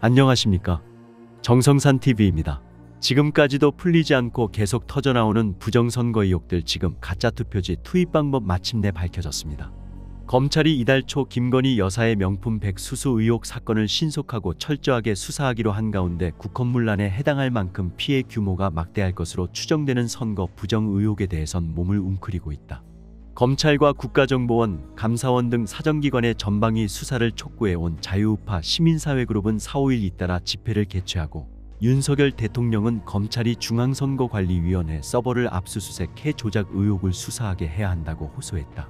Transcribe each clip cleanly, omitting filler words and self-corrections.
안녕하십니까? 정성산TV입니다. 지금까지도 풀리지 않고 계속 터져나오는 부정선거 의혹들, 지금 가짜투표지 투입 방법 마침내 밝혀졌습니다. 검찰이 이달 초 김건희 여사의 명품 백수수 의혹 사건을 신속하고 철저하게 수사하기로 한 가운데 국헌문란에 해당할 만큼 피해 규모가 막대할 것으로 추정되는 선거 부정 의혹에 대해선 몸을 웅크리고 있다. 검찰과 국가정보원, 감사원 등 사정기관의 전방위 수사를 촉구해온 자유우파 시민사회그룹은 4-5일 잇따라 집회를 개최하고, 윤석열 대통령은 검찰이 중앙선거관리위원회 서버를 압수수색해 조작 의혹을 수사하게 해야 한다고 호소했다.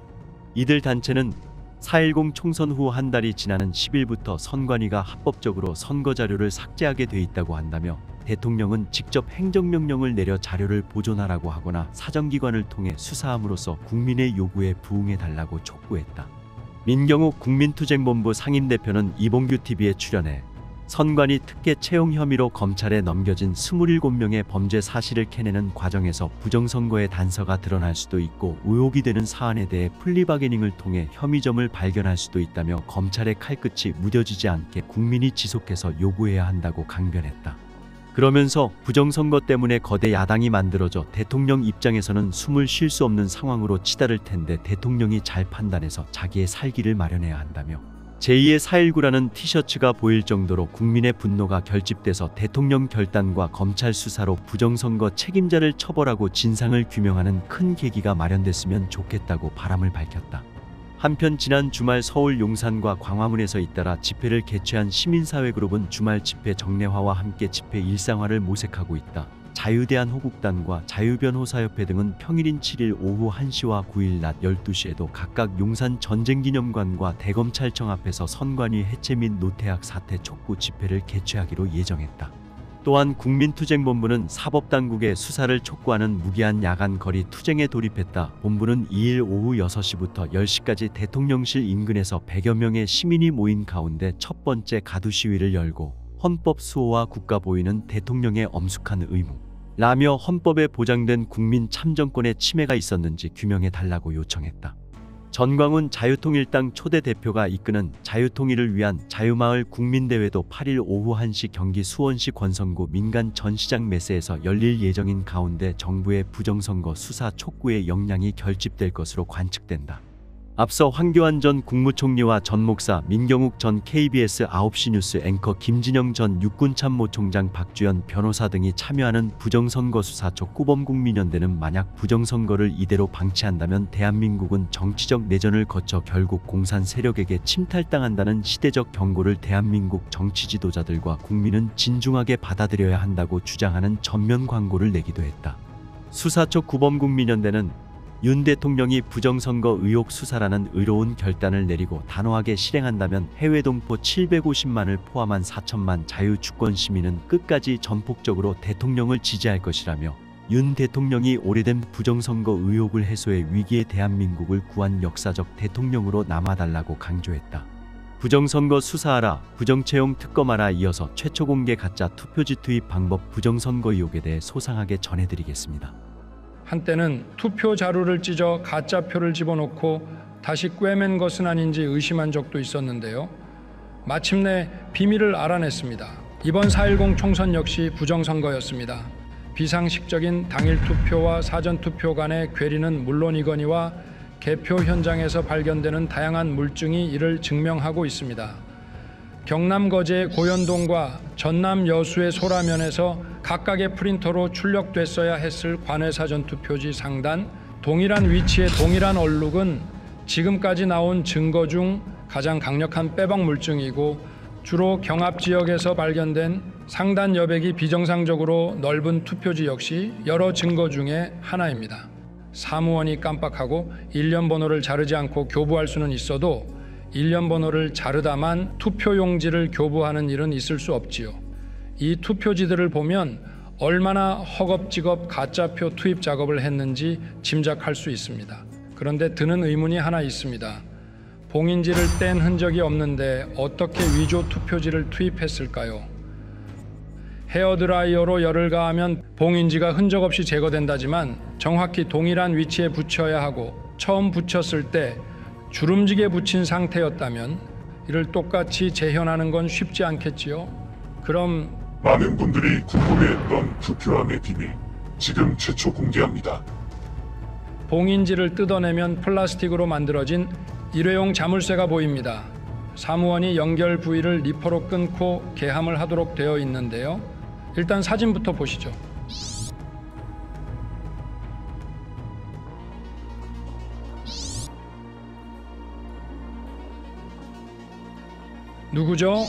이들 단체는 4.10 총선 후 한 달이 지나는 10일부터 선관위가 합법적으로 선거자료를 삭제하게 돼 있다고 한다며, 대통령은 직접 행정명령을 내려 자료를 보존하라고 하거나 사정기관을 통해 수사함으로써 국민의 요구에 부응해달라고 촉구했다. 민경욱 국민투쟁본부 상임대표는 이봉규TV에 출연해 선관위 특혜 채용 혐의로 검찰에 넘겨진 27명의 범죄 사실을 캐내는 과정에서 부정선거의 단서가 드러날 수도 있고 의혹이 되는 사안에 대해 플리바게닝을 통해 혐의점을 발견할 수도 있다며, 검찰의 칼끝이 무뎌지지 않게 국민이 지속해서 요구해야 한다고 강변했다. 그러면서 부정선거 때문에 거대 야당이 만들어져 대통령 입장에서는 숨을 쉴 수 없는 상황으로 치달을 텐데 대통령이 잘 판단해서 자기의 살기를 마련해야 한다며, 제2의 4.19라는 티셔츠가 보일 정도로 국민의 분노가 결집돼서 대통령 결단과 검찰 수사로 부정선거 책임자를 처벌하고 진상을 규명하는 큰 계기가 마련됐으면 좋겠다고 바람을 밝혔다. 한편 지난 주말 서울 용산과 광화문에서 잇따라 집회를 개최한 시민사회그룹은 주말 집회 정례화와 함께 집회 일상화를 모색하고 있다. 자유대한호국단과 자유변호사협회 등은 평일인 7일 오후 1시와 9일 낮 12시에도 각각 용산 전쟁기념관과 대검찰청 앞에서 선관위 해체 및 노태악 사퇴 촉구 집회를 개최하기로 예정했다. 또한 국민투쟁본부는 사법당국의 수사를 촉구하는 무기한 야간 거리 투쟁에 돌입했다. 본부는 2일 오후 6시부터 10시까지 대통령실 인근에서 100여 명의 시민이 모인 가운데 첫 번째 가두 시위를 열고, 헌법 수호와 국가 보위는 대통령의 엄숙한 의무라며 헌법에 보장된 국민 참정권의 침해가 있었는지 규명해달라고 요청했다. 전광훈 자유통일당 초대 대표가 이끄는 자유통일을 위한 자유마을 국민대회도 8일 오후 1시 경기 수원시 권성구 민간 전시장 매세에서 열릴 예정인 가운데 정부의 부정선거 수사 촉구의 역량이 결집될 것으로 관측된다. 앞서 황교안 전 국무총리와 전 목사, 민경욱 전 KBS 9시 뉴스 앵커, 김진영 전 육군참모총장, 박주연 변호사 등이 참여하는 부정선거 수사 촉구범국민연대는 만약 부정선거를 이대로 방치한다면 대한민국은 정치적 내전을 거쳐 결국 공산 세력에게 침탈당한다는 시대적 경고를 대한민국 정치 지도자들과 국민은 진중하게 받아들여야 한다고 주장하는 전면 광고를 내기도 했다. 수사촉구범국민연대는 윤 대통령이 부정선거 의혹 수사라는 의로운 결단을 내리고 단호하게 실행한다면 해외 동포 750만을 포함한 4천만 자유주권 시민은 끝까지 전폭적으로 대통령을 지지할 것이라며, 윤 대통령이 오래된 부정선거 의혹을 해소해 위기의 대한민국을 구한 역사적 대통령으로 남아달라고 강조했다. 부정선거 수사하라, 부정채용 특검하라. 이어서 최초 공개 가짜 투표지 투입 방법 부정선거 의혹에 대해 소상하게 전해드리겠습니다. 한때는 투표 자료를 찢어 가짜표를 집어넣고 다시 꿰맨 것은 아닌지 의심한 적도 있었는데요. 마침내 비밀을 알아냈습니다. 이번 4.10 총선 역시 부정선거였습니다. 비상식적인 당일 투표와 사전 투표 간의 괴리는 물론이거니와 개표 현장에서 발견되는 다양한 물증이 이를 증명하고 있습니다. 경남 거제 고현동과 전남 여수의 소라면에서 각각의 프린터로 출력됐어야 했을 관외 사전 투표지 상단, 동일한 위치의 동일한 얼룩은 지금까지 나온 증거 중 가장 강력한 빼박 물증이고, 주로 경합 지역에서 발견된 상단 여백이 비정상적으로 넓은 투표지 역시 여러 증거 중에 하나입니다. 사무원이 깜빡하고 일련 번호를 자르지 않고 교부할 수는 있어도 일련 번호를 자르다만 투표용지를 교부하는 일은 있을 수 없지요. 이 투표지들을 보면 얼마나 허겁지겁 가짜표 투입 작업을 했는지 짐작할 수 있습니다. 그런데 드는 의문이 하나 있습니다. 봉인지를 뗀 흔적이 없는데 어떻게 위조 투표지를 투입했을까요? 헤어드라이어로 열을 가하면 봉인지가 흔적 없이 제거된다지만 정확히 동일한 위치에 붙여야 하고, 처음 붙였을 때 주름지게 붙인 상태였다면 이를 똑같이 재현하는 건 쉽지 않겠지요. 그럼 많은 분들이 궁금해했던 투표함의 비밀, 지금 최초 공개합니다. 봉인지를 뜯어내면 플라스틱으로 만들어진 일회용 자물쇠가 보입니다. 사무원이 연결 부위를 니퍼로 끊고 개함을 하도록 되어 있는데요. 일단 사진부터 보시죠. 누구죠?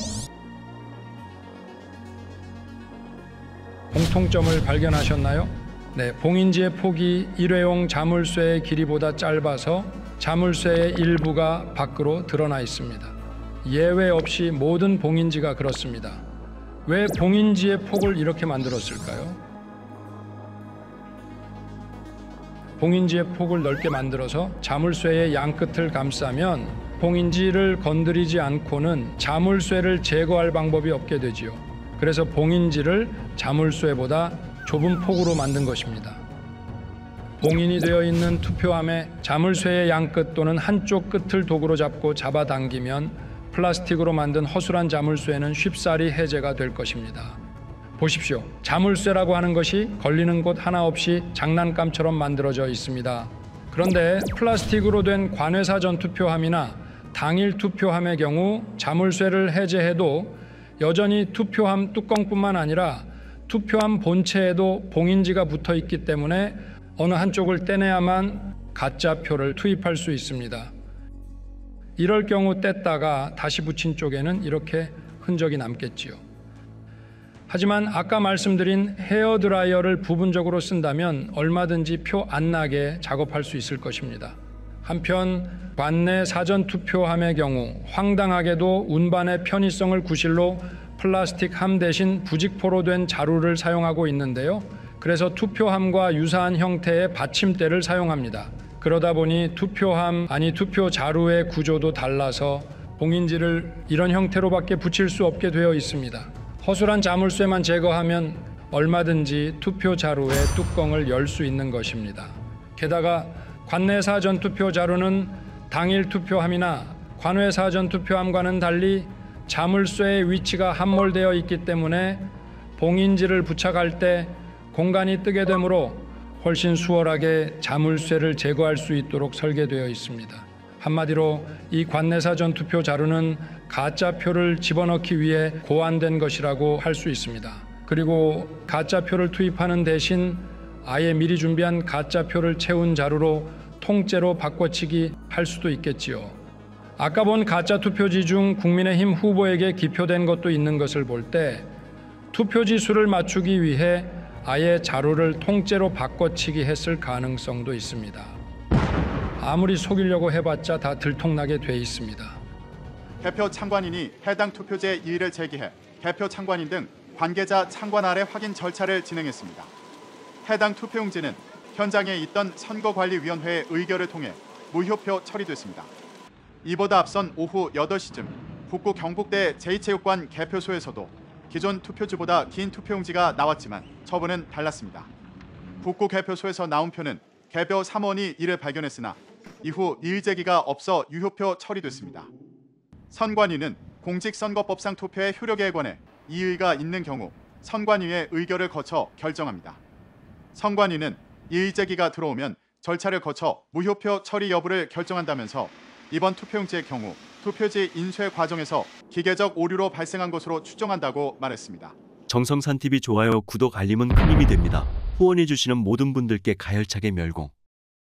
공통점을 발견하셨나요? 네, 봉인지의 폭이 일회용 자물쇠의 길이보다 짧아서 자물쇠의 일부가 밖으로 드러나 있습니다. 예외 없이 모든 봉인지가 그렇습니다. 왜 봉인지의 폭을 이렇게 만들었을까요? 봉인지의 폭을 넓게 만들어서 자물쇠의 양끝을 감싸면 봉인지를 건드리지 않고는 자물쇠를 제거할 방법이 없게 되지요. 그래서 봉인지를 자물쇠보다 좁은 폭으로 만든 것입니다. 봉인이 되어 있는 투표함에 자물쇠의 양끝 또는 한쪽 끝을 도구로 잡고 잡아당기면 플라스틱으로 만든 허술한 자물쇠는 쉽사리 해제가 될 것입니다. 보십시오. 자물쇠라고 하는 것이 걸리는 곳 하나 없이 장난감처럼 만들어져 있습니다. 그런데 플라스틱으로 된 관외사전 투표함이나 당일 투표함의 경우 자물쇠를 해제해도 여전히 투표함 뚜껑뿐만 아니라 투표함 본체에도 봉인지가 붙어 있기 때문에 어느 한쪽을 떼내야만 가짜 표를 투입할 수 있습니다. 이럴 경우 뗐다가 다시 붙인 쪽에는 이렇게 흔적이 남겠지요. 하지만 아까 말씀드린 헤어드라이어를 부분적으로 쓴다면 얼마든지 표 안 나게 작업할 수 있을 것입니다. 한편 관내 사전 투표함의 경우 황당하게도 운반의 편의성을 구실로 플라스틱 함 대신 부직포로 된 자루를 사용하고 있는데요. 그래서 투표함과 유사한 형태의 받침대를 사용합니다. 그러다 보니 투표함 아니 투표 자루의 구조도 달라서 봉인지를 이런 형태로밖에 붙일 수 없게 되어 있습니다. 허술한 자물쇠만 제거하면 얼마든지 투표 자루의 뚜껑을 열 수 있는 것입니다. 게다가 관내 사전 투표 자루는 당일 투표함이나 관외 사전 투표함과는 달리 자물쇠의 위치가 함몰되어 있기 때문에 봉인지를 부착할 때 공간이 뜨게 되므로 훨씬 수월하게 자물쇠를 제거할 수 있도록 설계되어 있습니다. 한마디로 이 관내 사전 투표 자루는 가짜 표를 집어넣기 위해 고안된 것이라고 할 수 있습니다. 그리고 가짜 표를 투입하는 대신 아예 미리 준비한 가짜 표를 채운 자루로 통째로 바꿔치기 할 수도 있겠지요. 아까 본 가짜 투표지 중 국민의힘 후보에게 기표된 것도 있는 것을 볼 때 투표지 수를 맞추기 위해 아예 자루를 통째로 바꿔치기 했을 가능성도 있습니다. 아무리 속이려고 해봤자 다 들통나게 돼 있습니다. 개표 참관인이 해당 투표지의 이의를 제기해 개표 참관인 등 관계자 참관 아래 확인 절차를 진행했습니다. 해당 투표용지는 현장에 있던 선거관리위원회의 의결을 통해 무효표 처리됐습니다. 이보다 앞선 오후 8시쯤 북구 경북대 제2체육관 개표소에서도 기존 투표지보다 긴 투표용지가 나왔지만 처분은 달랐습니다. 북구 개표소에서 나온 표는 개표 3원이 이를 발견했으나 이후 이의 제기가 없어 유효표 처리됐습니다. 선관위는 공직선거법상 투표의 효력에 관해 이의가 있는 경우 선관위의 의결을 거쳐 결정합니다. 선관위는 이의 제기가 들어오면 절차를 거쳐 무효표 처리 여부를 결정한다면서 이번 투표용지의 경우 투표지 인쇄 과정에서 기계적 오류로 발생한 것으로 추정한다고 말했습니다. 정성산 TV 좋아요, 구독, 알림은 큰 힘이 됩니다. 후원해주시는 모든 분들께 가열차게 멸공.